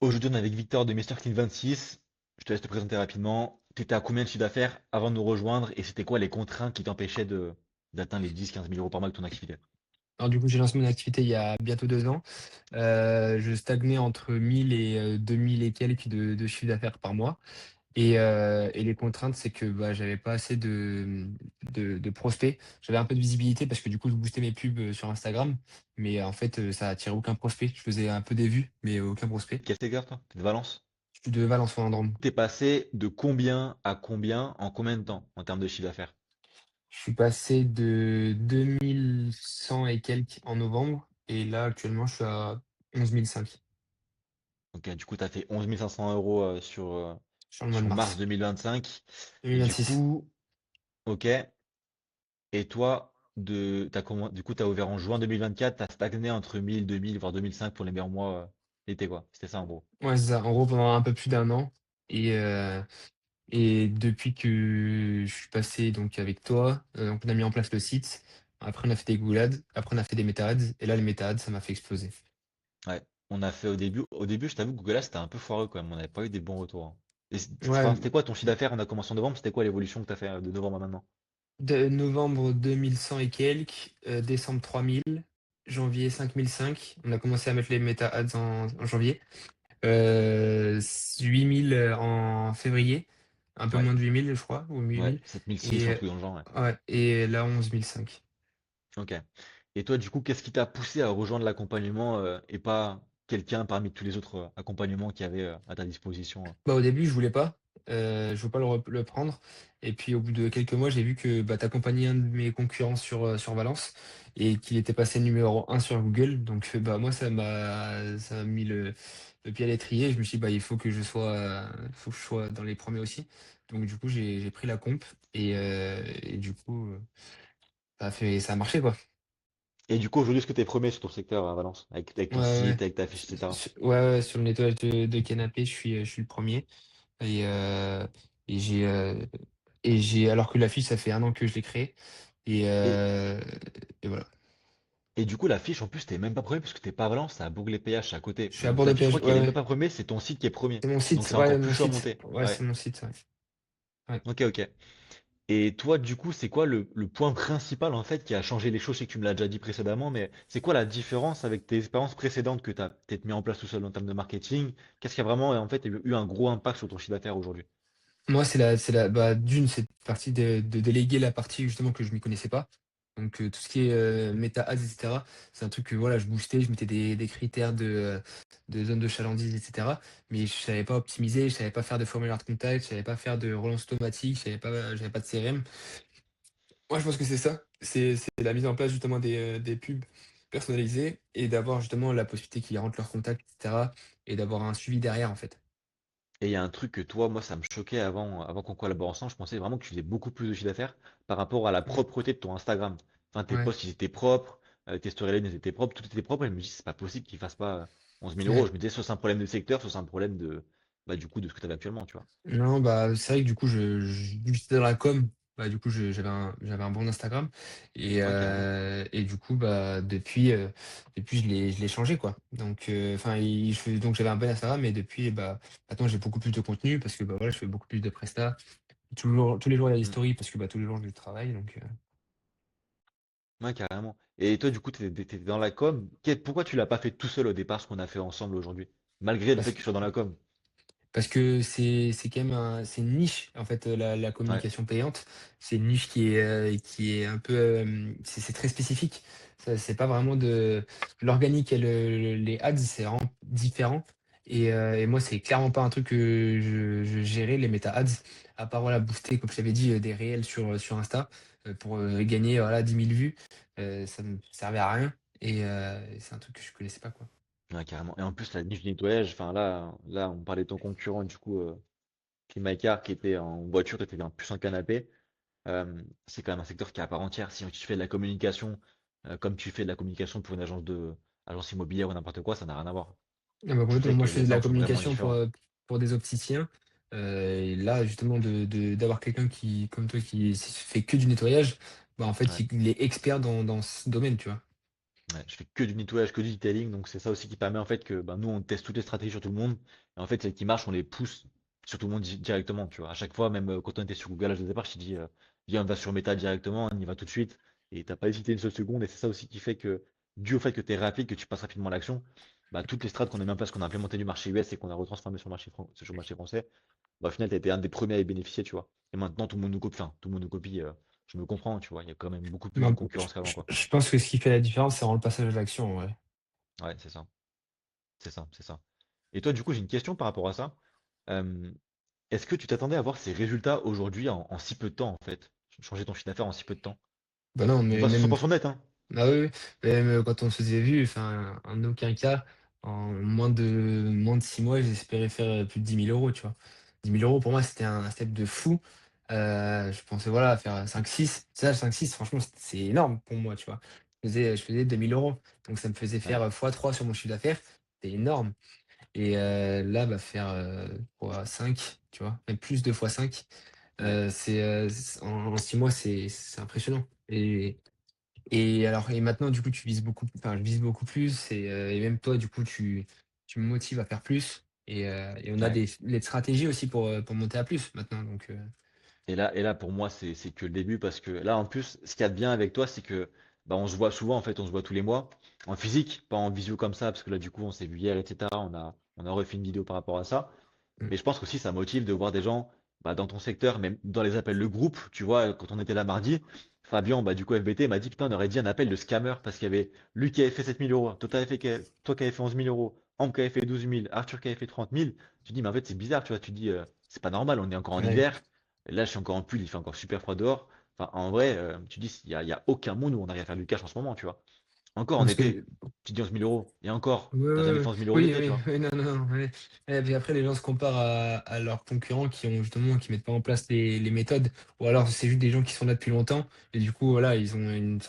Aujourd'hui, on est avec Victor de Mister Clean 26. Je te laisse te présenter rapidement. Tu étais à combien de chiffre d'affaires avant de nous rejoindre et c'était quoi les contraintes qui t'empêchaient de d'atteindre les 10-15 000 euros par mois de ton activité? Alors du coup, j'ai lancé mon activité il y a bientôt 2 ans. Je stagnais entre 1 000 et 2 000 et quelques de chiffre d'affaires par mois et les contraintes, c'est que, bah, j'avais pas assez de prospects. J'avais un peu de visibilité parce que du coup, je boostais mes pubs, sur Instagram, mais en fait, ça attirait aucun prospect. Je faisais un peu des vues, mais aucun prospect. Quel secteur, toi? T'es de Valence? Je suis de Valence-Vendôme. T'es passé de combien à combien en combien de temps en termes de chiffre d'affaires? Je suis passé de 2 100 et quelques en novembre et là, actuellement, je suis à 11 500 Ok, du coup, tu as fait 11 500 euros sur le mois de sur mars mars 2025. Et du 2026. coup, ok. Et toi, du coup, tu as ouvert en juin 2024, tu as stagné entre 1000, 2000, voire 2005 pour les meilleurs mois l'été, quoi. C'était ça, en gros. Ouais, c'est ça. En gros, pendant un peu plus d'un an et depuis que je suis passé donc avec toi, donc on a mis en place le site. Après, on a fait des Google Ads. Après, on a fait des Meta Ads et là, les Meta Ads, ça m'a fait exploser. Ouais, on a fait au début, je t'avoue que Google Ads, c'était un peu foireux quand même, on n'avait pas eu des bons retours, hein. Et enfin, Ouais, c'était quoi ton chiffre d'affaires? On a commencé en novembre, c'était quoi l'évolution que tu as fait de novembre à maintenant? de novembre 2100 et quelques, décembre 3000, janvier 5005. On a commencé à mettre les Meta Ads en janvier. 8 000 en février, un peu Ouais, moins de 8 000 je crois, ou 8 ouais, 000 7006, et un truc dans le genre, ouais. ouais et là 11 500. Ok. Et toi, du coup, qu'est-ce qui t'a poussé à rejoindre l'accompagnement et pas quelqu'un parmi tous les autres accompagnements qu'il y avait à ta disposition? Bah, au début, je voulais pas, je veux pas le prendre et puis au bout de quelques mois, j'ai vu que, bah, tu accompagnais un de mes concurrents sur Valence et qu'il était passé numéro 1 sur Google donc bah, moi ça m'a mis le pied à l'étrier. Je me suis dit: «Bah, il faut que je sois dans les premiers aussi». Donc du coup, j'ai pris la comp et du coup, ça a marché, quoi. Et du coup, aujourd'hui, est-ce que tu es premier sur ton secteur à Valence, avec Ouais, ton ouais, ouais. site, avec ta fiche, etc. Ouais, sur le nettoyage de canapé, je suis le premier et heu et j'ai, heu alors que l'affiche, ça fait 1 an que je l'ai créée et Et, heu et voilà. et du coup, la fiche, en plus, t'es même pas premier parce que t'es pas à Valence, c'est à Bourg-les-Péages, c'est à côté. Je suis à Donc la fiche, je Bourg-de-Péage, crois qu'elle ouais, est même ouais. pas premier, c'est ton site qui est premier. C'est mon Donc site, c'est ouais, encore mon plus chaud à site. monter. Ouais, Ouais. c'est mon site, ouais. Ouais. Ok, ok. Et toi, du coup, c'est quoi le point principal en fait qui a changé les choses? Je sais que tu me l'as déjà dit précédemment, mais c'est quoi la différence avec tes expériences précédentes que tu as peut-être mis en place tout seul en termes de marketing? Qu'est-ce qui a vraiment en fait eu un gros impact sur ton chiffre d'affaires aujourd'hui? Moi, bah, d'une, c'est partie de déléguer la partie justement que je m'y connaissais pas. Donc, tout ce qui est, méta ads et cetera, c'est un truc que voilà, je boostais, je mettais des critères de zone de chalandise et cetera. Mais je savais pas optimiser, je savais pas faire de formulaire de contact, je savais pas faire de relance automatique, j'avais pas de CRM. Moi, je pense que c'est ça. C'est la mise en place justement des pubs personnalisées et d'avoir justement la possibilité qu'ils rentrent leurs contacts et cetera et d'avoir un suivi derrière, en fait. Et il y a un truc que toi, moi, ça me choquait avant qu'on collabore ensemble. Je pensais vraiment que tu faisais beaucoup plus de chiffre d'affaires par rapport à la Mmh. propreté de ton Instagram. Enfin, tes Ouais, posts, ils étaient propres, tes storylines, ils étaient propres, tout était propre. Et je me dis, c'est pas possible qu'ils fassent pas 11 000 euros. ouais. Je me disais, soit c'est un problème de secteur, soit c'est un problème bah, du coup, de ce que tu avais actuellement, tu vois. Non, bah, c'est vrai que du coup, vu que j'étais dans la com, bah, du coup, j'avais un bon Instagram Ouais, carrément. et du coup, bah, depuis je l'ai changé, quoi. Donc, enfin, donc j'avais un bon Instagram et depuis, bah, maintenant j'ai beaucoup plus de contenu parce que, bah, voilà, je fais beaucoup plus de prestats. Tous les jours, il y a des Mm. stories parce que, bah, tous les jours, je travaille donc. Ouais, carrément. Et toi, du coup, t'étais dans la com. Pourquoi tu l'as pas fait tout seul au départ, ce qu'on a fait ensemble aujourd'hui? Malgré le fait Parce que tu sois dans la com. Parce que c'est quand même c'est une niche, en fait, la Ouais. communication payante. C'est une niche qui est un peu, c'est très spécifique. Ça, c'est pas vraiment de l'organique et les ads, c'est vraiment différent et moi, c'est clairement pas un truc que je gérais, les méta ads, à part, voilà, booster, comme je t'avais dit, des réels sur Insta, pour, gagner, voilà, 10 000 vues. Ça me servait à rien et c'est un truc que je connaissais pas, quoi. Ouais, carrément. Et en plus, la niche du nettoyage, enfin là, on parlait de ton concurrent, du coup, Climacar, qui était en voiture, tu étais en plus en canapé. C'est quand même un secteur qui est à part entière. Si tu fais de la communication, comme tu fais de la communication pour une agence immobilière ou n'importe quoi, ça n'a rien à voir. Ah bah, Ce qui complètement. fait Moi, que je les faisais de la normes sont vraiment communication différentes. pour des opticiens. Et là, justement, d'avoir quelqu'un comme toi qui fait que du nettoyage, bah, en fait, Ouais. il est expert dans ce domaine, tu vois. Ouais, je fais que du nettoyage, que du detailing, donc c'est ça aussi qui permet en fait que bah, nous on teste toutes les stratégies sur tout le monde, et en fait celles qui marchent on les pousse sur tout le monde directement, tu vois. À chaque fois, même quand on était sur Google, au départ, je t'ai dit viens on va sur Meta directement, on y va tout de suite, et t'as pas hésité une seule seconde, et c'est ça aussi qui fait que, dû au fait que tu es rapide, que tu passes rapidement à l'action, bah, toutes les strates qu'on a mis en place, qu'on a implémenté du marché US et qu'on a retransformé sur le marché, sur le marché français, bah, au final tu été un des premiers à y bénéficier, tu vois. Et maintenant tout le monde nous copie, enfin tout le monde nous copie, je me comprends, tu vois, il y a quand même beaucoup plus de Ben, concurrence qu'avant, quoi. je pense que ce qui fait la différence, c'est vraiment le passage à l'action, ouais. Ouais, c'est ça. C'est ça, c'est ça. Et toi, du coup, j'ai une question par rapport à ça. Euh, Est-ce que tu t'attendais à voir ces résultats aujourd'hui en si peu de temps, en fait? Changer ton chiffre d'affaires en si peu de temps? Bah non, De mais façon même 100% net, hein? ah oui, oui. Même quand on se faisait vu, enfin, en aucun cas, en moins de 6 mois, j'espérais faire plus de 10 000 euros, tu vois. 10 000 euros, pour moi, c'était un step de fou. Je pensais, voilà, faire 5-6. Ça, 5-6, franchement, c'est énorme pour moi, tu vois. Je faisais 2 000 euros. Donc, ça me faisait Ouais, faire x3 sur mon chiffre d'affaires. C'est énorme. Et là, bah, faire fois 5, tu vois, même plus de x5, ouais, en 6 mois, c'est impressionnant. Et alors, et maintenant, du coup, tu vises beaucoup, enfin, je vise beaucoup plus, et même toi, du coup, tu me motives à faire plus. Et on a ouais. les stratégies aussi pour monter à plus maintenant. Donc, Et là, pour moi, c'est que le début parce que là, en plus, ce qu'il y a de bien avec toi, c'est que bah, on se voit souvent, en fait, on se voit tous les mois, en physique, pas en visio comme ça, parce que là, du coup, on s'est vu hier, etc. On a refait une vidéo par rapport à ça. mm, Mais je pense qu'aussi ça motive de voir des gens bah, dans ton secteur, même dans les appels de groupe, tu vois, quand on était là mardi, Fabien, bah, du coup FBT, m'a dit, putain, on aurait dit un appel de scammer parce qu'il y avait lui qui avait fait 7 000 euros, toi qui avais fait 11 000 euros, Amp qui avait fait 12 000, Arthur qui avait fait 30 000. Tu dis, mais en fait, c'est bizarre, tu vois, tu dis, c'est pas normal, on est encore en ouais. hiver. Et là, je suis encore en pull, il fait encore super froid dehors. Enfin, en vrai, tu dis, il y a aucun monde où on arrive à faire du cash en ce moment, tu vois. Encore en Parce que été, tu dis 11 000 euros, et encore, ouais, t'as ouais, jamais ouais. fait 11 000 euros Oui, d'été, tu oui, vois. oui, non, non, non, ouais. Et puis après, les gens se comparent à leurs concurrents qui ont justement, qui mettent pas en place les méthodes, ou alors c'est juste des gens qui sont là depuis longtemps, et du coup, voilà, ils ont une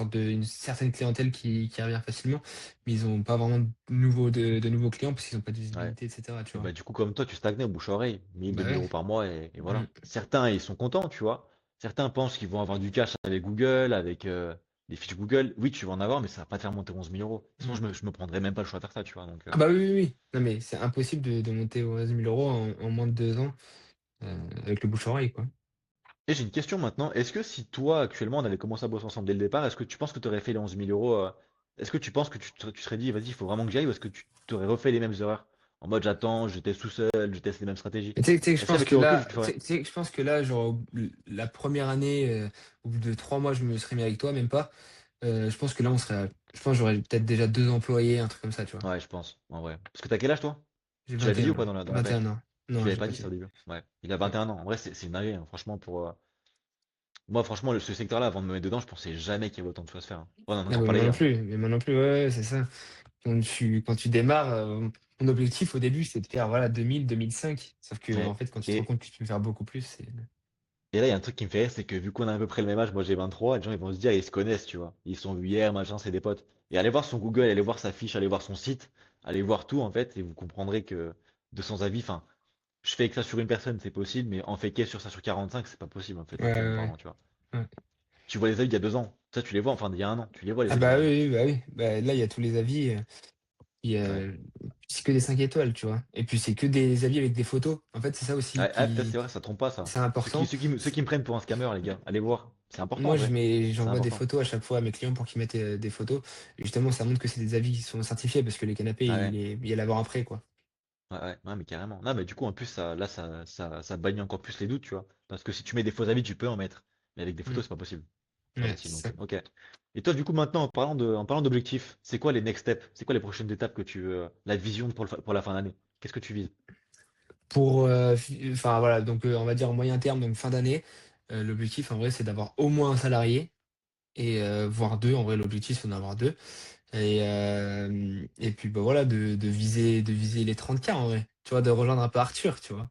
certaine clientèle qui revient facilement, mais ils ont pas vraiment de nouveaux clients parce qu'ils ont pas de Ouais. visibilité, etc., tu Et bah, vois. du coup, comme toi, tu stagnais au bouche-oreille, 1000, Bah 2000 ouais. euros par mois, et Mm. voilà. Certains, ils sont contents, tu vois. Certains pensent qu'ils vont avoir du cash avec Google, avec des fiches Google. Oui, tu vas en avoir, mais ça va pas te faire monter 11 000 euros. Sinon, Mm. je me prendrais même pas le choix de faire ça, tu vois. Donc, Ah bah oui, oui, oui. Non, mais c'est impossible de monter aux 11 000 euros en moins de 2 ans avec le bouche-oreille, quoi. Et j'ai une question maintenant. Est-ce que si toi, actuellement, on avait commencé à bosser ensemble dès le départ, est-ce que tu penses que tu aurais fait les 11 000 euros est-ce que tu penses que tu serais dit, vas-y, il faut vraiment que j'y aille, ou est-ce que tu t'aurais refait les mêmes erreurs? En mode, j'attends, je teste tout seul, je teste les mêmes stratégies. Mais tu sais, je Est-ce pense qu'avec que le recul, tu là, le ferais? je pense que là, genre, la première année, au bout de 3 mois, je me serais mis avec toi, même pas. Je pense que là, je pense que j'aurais peut-être déjà 2 employés, un truc comme ça, tu vois. Ouais, je pense, en vrai. Parce que t'as quel âge, toi? J'ai Tu vingt l'avais et dit un ou pas ans. dans vingt et l'appel? un ans. Tu Non, l'avais j'ai pas pas dit ça dit. au début? Ouais. Il a Ouais. 21 ans. En vrai, c'est une dinguerie, hein, franchement, pour. Moi, franchement, ce secteur-là, avant de me mettre dedans, je pensais jamais qu'il y avait autant de choses à faire, hein. On en a Ah, encore mais parlé moi non hier, hein. plus. Mais moi non plus, ouais, ouais, c'est ça. Quand tu démarres, mon objectif au début, c'est de faire, voilà, 2000, 2005. Sauf que, en Ouais. fait, quand tu te rends Et, compte que tu peux faire beaucoup plus, c'est. et là, il y a un truc qui me fait rire, c'est que vu qu'on a à peu près le même âge, moi j'ai 23, les gens ils vont se dire, ils se connaissent, tu vois. Ils se sont vus hier, machin, c'est des potes. Et allez voir son Google, allez voir sa fiche, allez voir son site, allez voir tout, en fait, et vous comprendrez que de sans avis, enfin, je fais que ça sur une personne, c'est possible, mais en fait sur ça sur 45, c'est pas possible, en fait, Ouais, actuellement ouais, parlant, tu vois. ouais. Ouais. Tu vois les avis il y a 2 ans. Ça, tu les vois, enfin, il y a un an. Tu les vois, les Ah avis bah oui, maintenant. oui, bah oui. Bah, là, il y a tous les avis. Ouais. C'est que des 5 étoiles, tu vois. Et puis c'est que des avis avec des photos. En fait, c'est ça aussi Ouais, ah, putain, qui c'est vrai, ça trompe pas, ça. c'est important. Ceux qui me prennent pour un scammer, les gars, allez voir. C'est important, en Moi, vrai. C'est j'envoie des important. photos à chaque fois à mes clients pour qu'ils mettent des photos. Et justement, ça montre que c'est des avis qui sont certifiés parce que les canapés, Ah ouais. il y a l'avant-après, quoi. Ouais, ouais, ouais, mais carrément. Non, mais du coup, en plus, là, ça bannit encore plus les doutes, tu vois. Parce que si tu mets des faux avis, tu peux en mettre. Mais avec des Mm. photos, c'est pas possible. C'est pas Ouais, possible, c'est donc, ça. ok. Et toi, du coup, maintenant, en parlant d'objectifs, c'est quoi les next steps? C'est quoi les prochaines étapes que tu veux, la vision pour la fin d'année? Qu'est-ce que tu vises? Enfin voilà, donc on va dire moyen terme, donc fin d'année. L'objectif en vrai, c'est d'avoir au moins un salarié et voire deux. En vrai, l'objectif, c'est d'en avoir deux. Et puis bah voilà, de viser les 30K en vrai. Tu vois, de rejoindre un peu Arthur, tu vois.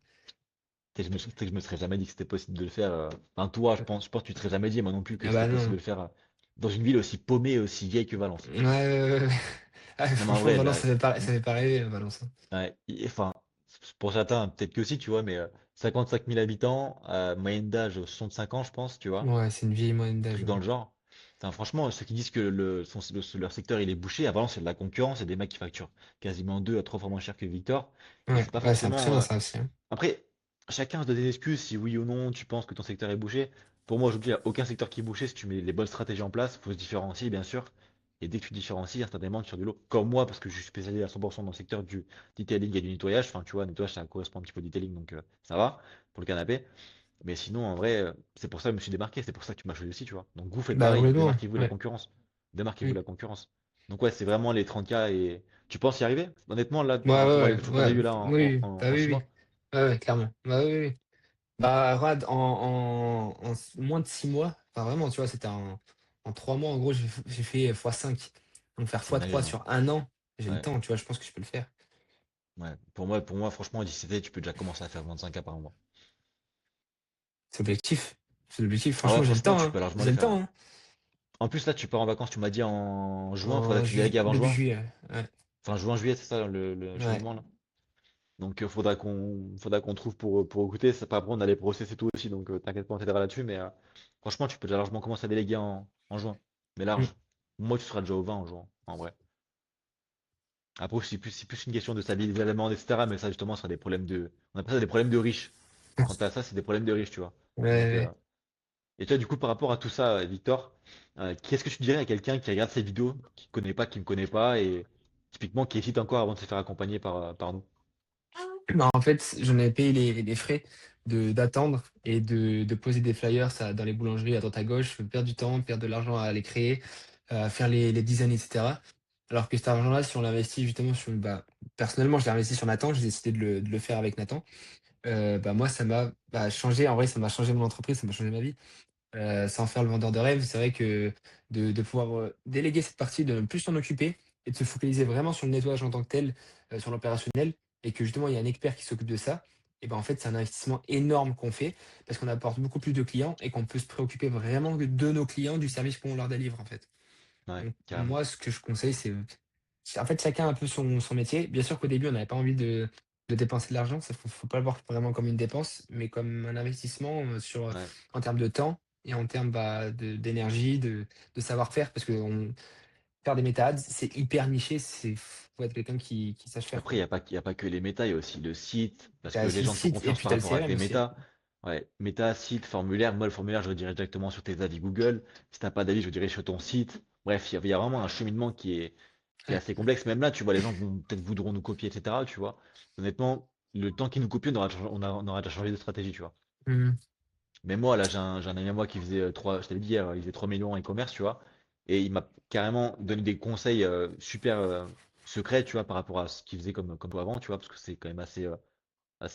Je me serais jamais dit que c'était possible de le faire. Enfin, toi, je pense que tu te serais jamais dit, moi non plus, que Ah c'était bah possible non. de le faire dans une ville aussi paumée et aussi vieille que Valence. Ouais, ouais, ouais. Ah, Non, mais en franchement, vrai, Valence, là, ça fait pas rêver, Valence, hein. ouais, enfin, pour certains, peut-être que si, tu vois, mais 55 000 habitants, moyenne d'âge 65 ans, je pense, tu vois, Ouais, c'est une vieille moyenne un d'âge, truc ouais. dans le genre. Enfin, franchement, ceux qui disent que leur secteur il est bouché, à Valence, c'est de la concurrence, c'est des mecs qui facturent quasiment 2 à 3 fois moins cher que Victor. Et Ouais, c'est pas ouais, c'est forcément. impressionnant ça aussi, hein. Après, chacun se donne des excuses si oui ou non tu penses que ton secteur est bouché. Pour moi, aujourd'hui, il n'y a aucun secteur qui est bouché. Si tu mets les bonnes stratégies en place, il faut se différencier, bien sûr. Et dès que tu te différencies, instantanément, tu sors du lot. Comme moi, parce que je suis spécialisé à 100% dans le secteur du detailing et du nettoyage. Enfin, tu vois, nettoyage, ça correspond un petit peu au detailing, donc ça va pour le canapé. Mais sinon, en vrai, c'est pour ça que je me suis démarqué. C'est pour ça que tu m'as choisi aussi, tu vois. Donc, vous faites Bah, pareil. complètement, Démarquez-vous de la ouais. concurrence. Démarquez-vous Mm. de la concurrence. Donc, ouais, c'est vraiment les 30K et tu penses y arriver? Honnêtement, là, Ouais, par rapport à ouais, l'évolution qu'on a ouais, eu là oui, oui. Bah en oui, 6 oui. mois. Ouais, ouais, clairement. Bah oui, oui. Bah, Rad, moins de 6 mois, enfin vraiment, tu vois, c'était en 3 mois, en gros, j'ai fait x5. Donc faire C'est une x3 dinguerie, hein. sur un an, j'ai le Ouais, temps, tu vois, je pense que je peux le faire. ouais. Pour moi, franchement, d'ici cet été, tu peux déjà commencer à faire 25K par mois. C'est l'objectif. C'est l'objectif. Ah ouais, Franchement, j'ai le franchement, temps, tu hein. peux largement J'ai les le faire, temps, ouais. hein. En plus, là, tu pars en vacances, tu m'as dit en juin, faudrait En que tu délègues avant début juin. juillet, ouais. Enfin, juin, juillet, c'est ça le Ouais. cheminement là. Donc, faudra qu'on trouve pour recruter. Ça, après, on a les process et tout aussi, donc t'inquiète pas, on t'aidera là-dessus. Mais franchement, tu peux déjà largement commencer à déléguer en juin. Mais Mm. large. Moi, tu seras déjà au 20 en juin, en vrai. Après, c'est plus une question de stabiliser la demande, etc. Mais ça, justement, ce sera des problèmes de. On appelle ça des problèmes de riches. Quant à ça, c'est des problèmes de riches, tu vois. Ouais, Donc, ouais. et toi, du coup, par rapport à tout ça, Victor, qu'est-ce que tu dirais à quelqu'un qui regarde ces vidéos, qui me connaît pas, et typiquement qui hésite encore avant de se faire accompagner par nous? Bah, en fait, j'en avais payé les frais d'attendre et de poser des flyers dans les boulangeries à droite à gauche, perdre du temps, perdre de l'argent à les créer, à faire les designs, etc. Alors que cet argent-là, si on l'investit justement sur, bah, personnellement, je l'ai investi sur Nathan, j'ai décidé de le faire avec Nathan. Bah, moi, ça m'a bah, changé, en vrai, ça m'a changé mon entreprise, ça m'a changé ma vie. Sans faire le vendeur de rêve, c'est vrai que de pouvoir, déléguer cette partie, de ne plus s'en occuper et de se focaliser vraiment sur le nettoyage en tant que tel, sur l'opérationnel et que justement il y a un expert qui s'occupe de ça et ben, en fait, c'est un investissement énorme qu'on fait parce qu'on apporte beaucoup plus de clients et qu'on peut se préoccuper vraiment que de nos clients, du service qu'on leur délivre, en fait. Ouais, Donc carrément. moi, ce que je conseille, c'est en fait, chacun a un peu son métier. Bien sûr qu'au début, on n'avait pas envie de dépenser de l'argent, ça faut pas le voir vraiment comme une dépense, mais comme un investissement, Ouais. en termes de temps et en termes, bah, d'énergie, de savoir-faire parce que faire des méta ads, c'est hyper niché, faut être quelqu'un qui sache faire, Après, quoi. il y a pas que les méta, il y a aussi le site, parce Tu que les aussi le gens te font site et confiance puis par tu as le rapport avec CRM les aussi, hein. méta. Ouais, méta, site, formulaire. Moi, le formulaire, je le dirais directement sur tes avis Google. Si t'as pas d'avis, je le dirais sur ton site. Bref, il y a vraiment un cheminement qui est Ouais. assez complexe. Même là, tu vois, les gens vont peut-être voudront nous copier, etc. Tu vois. Honnêtement, le temps qu'ils nous copient, on aura déjà changé de stratégie, tu vois. Mmh. Mais moi, là, j'ai un ami à moi qui faisait 3, je t'avais dit hier, il faisait 3 millions en e-commerce, tu vois. Et il m'a carrément donné des conseils super secrets, tu vois, par rapport à ce qu'il faisait comme avant, tu vois, parce que c'est quand même assez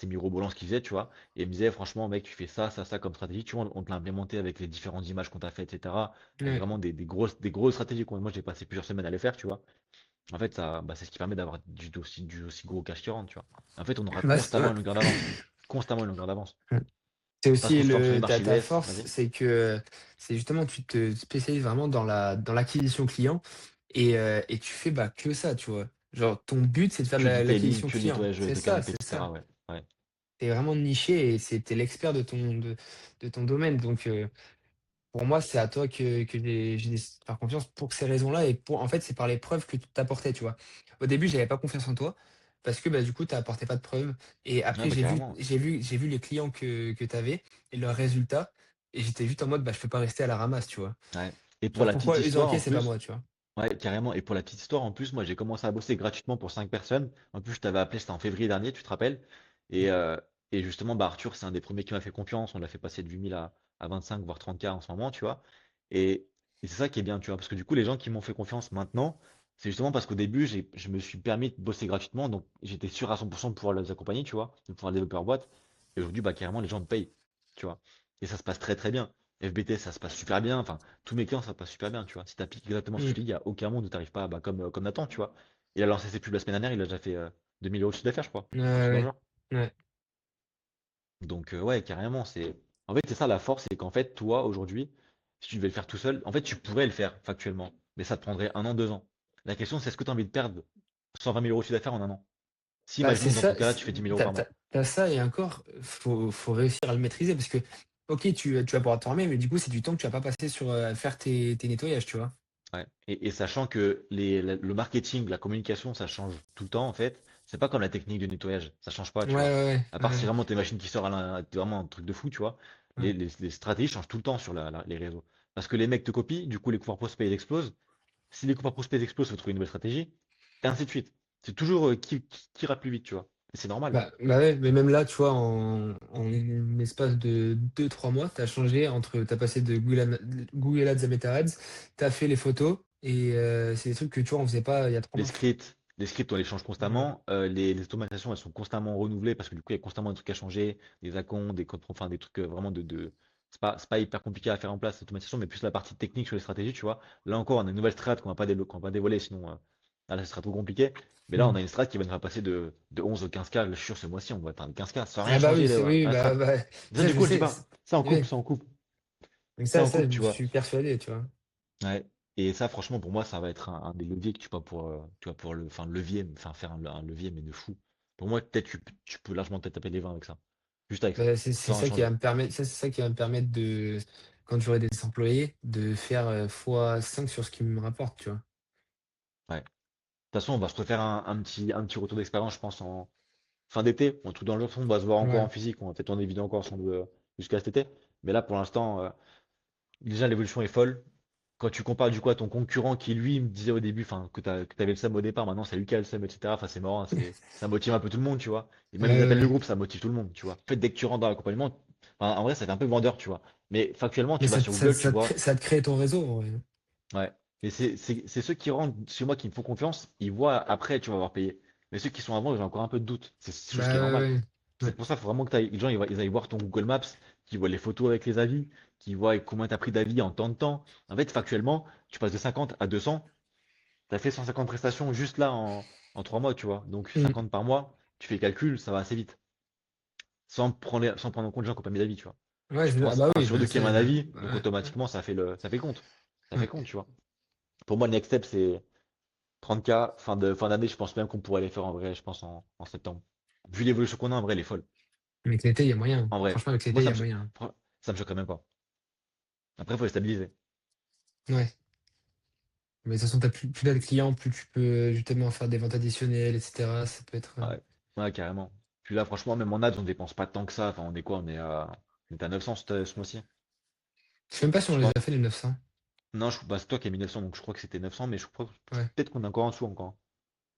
mirobolant ce qu'il faisait, tu vois. Et il me disait, franchement, mec, tu fais ça comme stratégie, tu vois, on te l'a implémenté avec les différentes images qu'on t'a fait, etc. Avec Ouais. vraiment des grosses stratégies. Moi, j'ai passé plusieurs semaines à les faire, tu vois. En fait, c'est ce qui permet d'avoir du aussi gros cash qui rentre, tu vois. En fait, on aura Bah, constamment une longueur d'avance. Constamment une longueur d'avance. ouais. C'est Parce qu'on aussi se forme sur les ta marchés US, force, vas-y. c'est que c'est justement tu te spécialises vraiment dans l'acquisition client et tu fais, bah, que ça, tu vois? Genre ton but, c'est de faire de Que le detailing, l'acquisition que le client. nettoyage C'est de ça, canapé, c'est etc. ça. Ouais. Ouais. Tu vraiment niché et tu l'expert de ton domaine donc pour moi, c'est à toi que j'ai décidé de faire confiance pour ces raisons-là et pour en fait, c'est par les preuves que tu apportais, tu vois? Au début, j'avais pas confiance en toi parce que, bah, du coup, tu apportais pas de preuves et Ouais, après bah carrément. j'ai vu les clients que tu avais et leurs résultats et j'étais juste en mode: «Bah, je peux pas rester à la ramasse», tu vois? Ouais. Et pour Genre la petite pourquoi eux ils ont histoire, OK, en c'est pas plus, moi, tu vois? ouais, carrément. Et pour la petite histoire, en plus, moi, j'ai commencé à bosser gratuitement pour 5 personnes. En plus, je t'avais appelé, c'était en février dernier, tu te rappelles. Mmh. Et, euh, et justement, bah, Arthur, c'est un des premiers qui m'a fait confiance. On l'a fait passer de 8 000 à 25, voire 30K en ce moment, tu vois. Et, et c'est ça qui est bien, tu vois. Parce que du coup, les gens qui m'ont fait confiance maintenant, c'est justement parce qu'au début, je me suis permis de bosser gratuitement. Donc, j'étais sûr à 100% de pouvoir les accompagner, tu vois, de pouvoir développer leur boîte. Et aujourd'hui, bah, carrément, les gens me payent, tu vois. Et ça se passe très, très bien. FBT, ça se passe super bien. Enfin, tous mes clients, ça passe super bien, tu vois. Si tu appliques exactement ce que je Mmh. te dis, il n'y a aucun monde où tu n'arrives pas bah, comme Nathan, tu vois. Il a lancé ses pubs la semaine dernière, il a déjà fait 2000 euros de chiffre d'affaires, je crois. Ouais, Un truc dans le ouais. genre. Ouais. Donc, ouais, carrément, c'est. En fait, c'est ça la force, c'est qu'en fait, toi, aujourd'hui, si tu devais le faire tout seul, en fait, tu pourrais le faire factuellement, mais ça te prendrait 1 an, 2 ans. La question, c'est est-ce que tu as envie de perdre 120 000 euros de chiffre d'affaires en un an? Si, Bah, c'est imaginons, dans ton ça, cas-là, tu fais 10 000 euros par mois. tu ça et encore, faut réussir à le maîtriser parce que OK, tu vas pouvoir te former, mais du coup, c'est du temps que tu vas pas passer sur, faire tes nettoyages, tu vois? Ouais. Et sachant que le marketing, la communication, ça change tout le temps en fait. C'est pas comme la technique de nettoyage, ça change pas, Ouais, tu vois. ouais, À ouais, part si ouais, vraiment tes machines qui sortent t'es vraiment un truc de fou, tu vois. ouais. Les stratégies changent tout le temps sur les réseaux. Parce que les mecs te copient, du coup les couvreurs prospects ils explosent. Si les couvreurs prospects explosent, faut trouver une nouvelle stratégie. Et ainsi de suite. C'est toujours qui ira plus vite, tu vois. Et c'est normal. Bah, ouais, mais même là, tu vois, en espace de 2 3 mois, tu as changé entre tu as passé de Google Ads à Meta Ads, tu as fait les photos et c'est des trucs que, tu vois, on faisait pas il y a 3 mois. Les scripts, on les change Ouais. constamment. Les automatisations, elles sont constamment renouvelées parce que du coup, il y a constamment des trucs à changer, des icônes, des codes, enfin des trucs vraiment C'est pas hyper compliqué à faire en place, l'automatisation, mais plus la partie technique sur les stratégies, tu vois. Là encore, on a une nouvelle strat qu'on va pas dévoiler, sinon là, ce sera trop compliqué. Mais là, on Mmh. a une strat qui va nous faire passer de 11 au 15K. Je suis sûr, ce mois-ci, on va atteindre 15K sans rien Ah bah oui, changer c'est oui, à la bah strat. bah, Mais ça, ça du je coup, je dis sais, pas. Ça en coupe, oui, ça en coupe. mais Ça en ça, coupe, je tu me vois. suis persuadé, tu vois? Ouais. Et ça, franchement, pour moi, ça va être un des leviers que tu vas pour enfin, levier, enfin, faire un levier, mais de fou. Pour moi, peut-être tu peux largement peut-être taper les 20 avec ça. Juste avec ça. Bah, c'est Sans rien ça qui va changer. me permettre ça, c'est ça qui va me permettre de quand j'aurai des employés, de faire, fois 5 sur ce qu'ils me rapportent, tu vois? Ouais. De toute façon, on va se refaire un petit retour d'expérience, je pense, en fin d'été. Un truc dans le genre, on va se voir encore Ouais. en physique. On va peut-être tourner des vidéos encore ensemble jusqu'à cet été. Mais là, pour l'instant, déjà, l'évolution est folle. Quand tu compares du coup à ton concurrent qui lui me disait au début, enfin, que t'avais le seum au départ, maintenant c'est lui qui a le seum, etc. Enfin, c'est marrant, ça motive un peu tout le monde, tu vois. Et Ouais, même les ouais, appels de ouais. groupe, ça motive tout le monde, tu vois. En fait, dès que tu rentres dans l'accompagnement, enfin, en vrai, ça fait un peu vendeur, tu vois. Mais factuellement, Mais tu vas sur Google, tu vois. ça te crée ton réseau, en vrai. Ouais. Et c'est ceux qui rentrent chez moi qui me font confiance, ils voient après, tu vas avoir payé. Mais ceux qui sont avant, ils ont encore un peu de doute. C'est chose qui Bah, est ouais, normale. ouais. C'est Ouais. pour ça qu'il faut vraiment que les gens ils aillent voir ton Google Maps, qu'ils voient les photos avec les avis, qu'ils voient combien tu as pris d'avis en tant de temps. En fait, factuellement, tu passes de 50 à 200, tu as fait 150 prestations juste là en 3 mois, tu vois. Donc Mmh. 50 par mois, tu fais le calcul, ça va assez vite. Sans prendre en compte les gens qui n'ont pas mis d'avis, tu vois. Ouais, Tu ah penses bah, un oui, sur bah, deux qui a ça, mis un avis, donc ouais, automatiquement, ça fait compte. Ça fait ouais. compte, tu vois. Pour moi, le next step, c'est 30K, fin d'année, je pense même qu'on pourrait les faire en vrai, je pense en septembre. Vu l'évolution qu'on a, en vrai, elle est folle. Avec l'été, il y a moyen. En vrai, Franchement, avec moi, l'été, il y a moyen. ça me choquerait même pas. Après, il faut les stabiliser. Ouais. Mais de toute façon, tu plus tu de clients, plus tu peux justement faire des ventes additionnelles et cetera. Ça peut être, Ouais, ouais, carrément. Puis là, franchement, même en ads, on dépense pas tant que ça. Enfin, on est quoi? On est à 900 ce mois-ci, je sais même pas si on je les crois. a fait les 900. Non, bah, c'est toi qui as mis 900, donc je crois que c'était 900, mais je crois Ouais. peut-être qu'on est encore en dessous encore.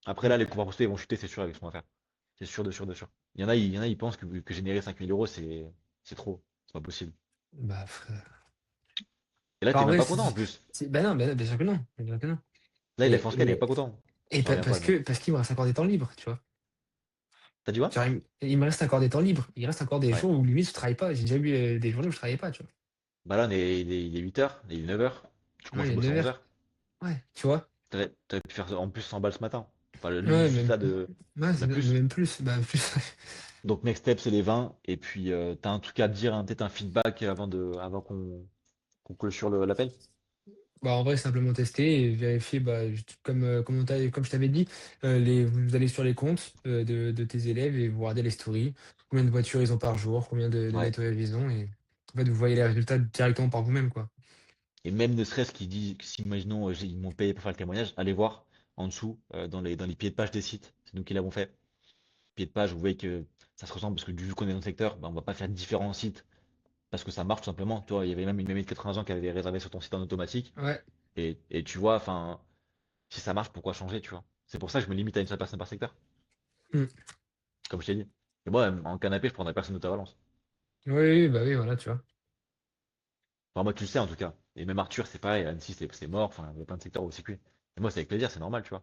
Après, là, Mmh. les coups postés ils vont chuter, c'est sûr, avec ce qu'on va faire. C'est sûr, de sûr, de sûr. Il y en a, ils pensent que générer 5 000 euros, c'est trop. C'est pas possible. Bah, frère. Et là, Bah, t'es en même vrai, pas content en plus. bah, non, bah, non, bien sûr que non. Bien sûr que non. Là, il a fait Et en scan, il est mais pas content. et Ça revient à quoi, parce donc? parce qu'il me reste encore des temps libres, tu vois? T'as dit quoi? Genre, il me reste encore des temps libres. Il reste encore des Ouais. jours où limite je travaille pas. J'ai déjà eu, des journées où je travaillais pas, tu vois? Bah là, il est 8h, il est 9h. Tu Ouais, commences il à est bosser à 9 11 heures. heures. Ouais, tu vois? T'aurais pu faire en plus 100 balles ce matin. Enfin, Ouais, juste même là, ouais, c'est plus. même plus, bah, plus. Donc, next step, c'est les 20. Et puis, t'as un truc à te dire, hein, peut-être un feedback avant qu'on clôture l'appel. Bah, en vrai, simplement tester et vérifier, bah, juste comme je t'avais dit, vous allez sur les comptes, de tes élèves et vous regardez les stories. Combien de voitures ils ont par jour, combien de Ouais. nettoyages ils ont et en fait, vous voyez les résultats directement par vous-même, quoi. Et même ne serait-ce qu'il dit, que si imaginons, ils m'ont payé pour faire le témoignage, allez voir en dessous, dans les pieds de page des sites. C'est nous qui l'avons fait. Pieds de page, vous voyez que ça se ressemble parce que vu qu'on est dans le secteur, bah, on va pas faire différents sites parce que ça marche tout simplement. Tu vois, il y avait même une mamie de 80 ans qui avait réservé sur ton site en automatique. Ouais. Et tu vois, enfin, si ça marche, pourquoi changer, tu vois? C'est pour ça que je me limite à une seule personne par secteur, Mmh. comme je t'ai dit. Et moi, en canapé, je prendrais personne d'autre à Valence. Oui, oui, bah, oui, voilà, tu vois? Enfin, moi, tu le sais en tout cas. Et même Arthur, c'est pareil, Annecy, c'est mort. Enfin, il y a plein de secteurs où c'est cuit. Et moi, c'est avec plaisir, c'est normal, tu vois.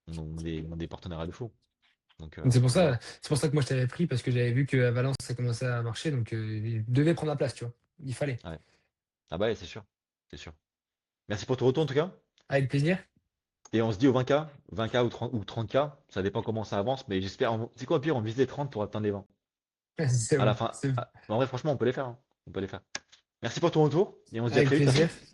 On a des partenariats de fou. Donc Donc voilà. c'est pour ça que moi je t'avais pris parce que j'avais vu qu'à Valence ça commençait à marcher donc il devait prendre la place, tu vois? Il fallait. Ouais. Ah bah, ouais, c'est sûr. C'est sûr. Merci pour ton retour en tout cas. Avec plaisir. Et on se dit au 20K, 20K ou 30K, ça dépend comment ça avance, mais j'espère. C'est quoi, au pire, on vise les 30 pour atteindre les 20. C'est À la bon, fin. c'est bon. En vrai, franchement, on peut les faire, hein. On peut les faire. Merci pour ton retour et on se dit à Avec très vite, ça te plaisir. dit?